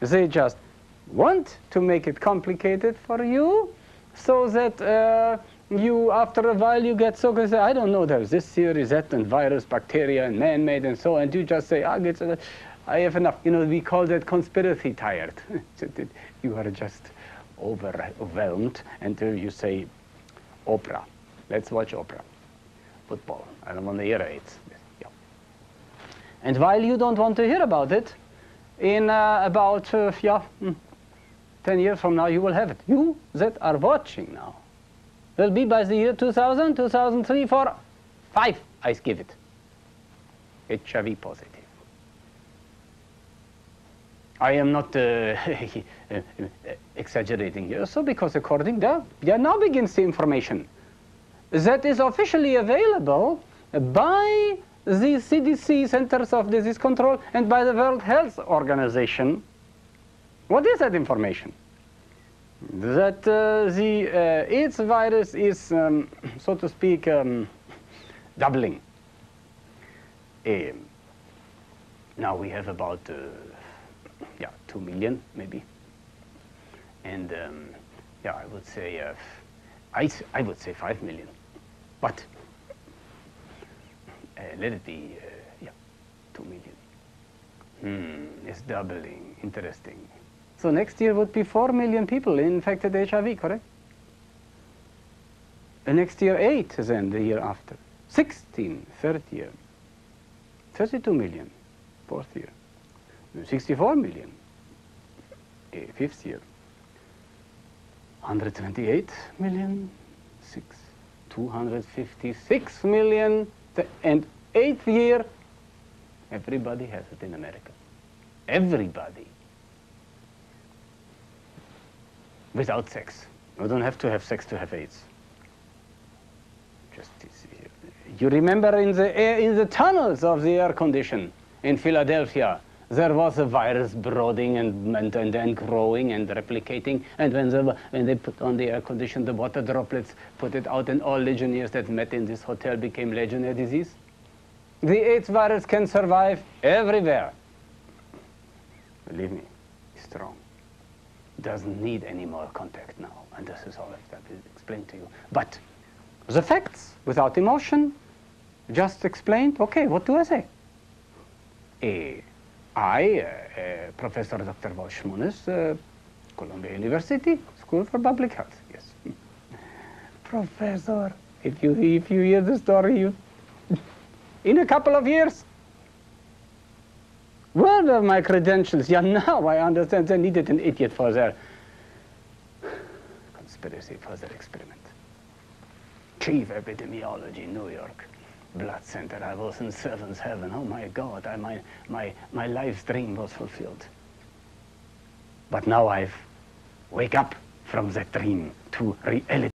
They just want to make it complicated for you so that you, after a while, you get so good, I don't know, there's this theory, that, and virus, bacteria, and man-made, and so on, and you just say, I have enough. You know, we call that conspiracy tired. You are just overwhelmed until you say, opera. Let's watch opera. Football. I don't want to hear it. Yeah. And while you don't want to hear about it, in about 10 years from now, you will have it. You that are watching now will be by the year 2000, 2003, 4, 5, I give it. HIV positive. I am not exaggerating here, so because according there now begins the information that is officially available by the CDC, Centers of Disease Control, and by the World Health Organization. What is that information? That the AIDS virus is, so to speak, doubling. Now we have about 2 million, maybe. And I would say, I would say 5 million. But let it be, 2 million. It's doubling, interesting. So next year would be 4 million people infected HIV, correct? And next year 8, then the year after. 16, third year. 32 million, fourth year. 64 million, fifth year. 128 million, 256 million, and 8th year, everybody has it in America. Everybody. Without sex. You don't have to have sex to have AIDS. Just you remember in the tunnels of the air condition in Philadelphia, there was a virus brooding and growing and replicating, and when they put on the air condition, the water droplets put it out, and all legionnaires that met in this hotel became legionnaire disease. The AIDS virus can survive everywhere. Believe me, it's strong. Doesn't need any more contact now, and this is all I've got to explain to you. But the facts, without emotion, just explained. Okay, what do I say? Professor Dr. Wolf Szmuness, Columbia University, School for Public Health. Yes, Professor. If you hear the story, in a couple of years. Where are my credentials? Yeah, now I understand they needed an idiot for their conspiracy, for their experiment. Chief Epidemiology, New York. Blood center. I was in seventh heaven. Oh my God, my life's dream was fulfilled. But now I've wake up from that dream to reality.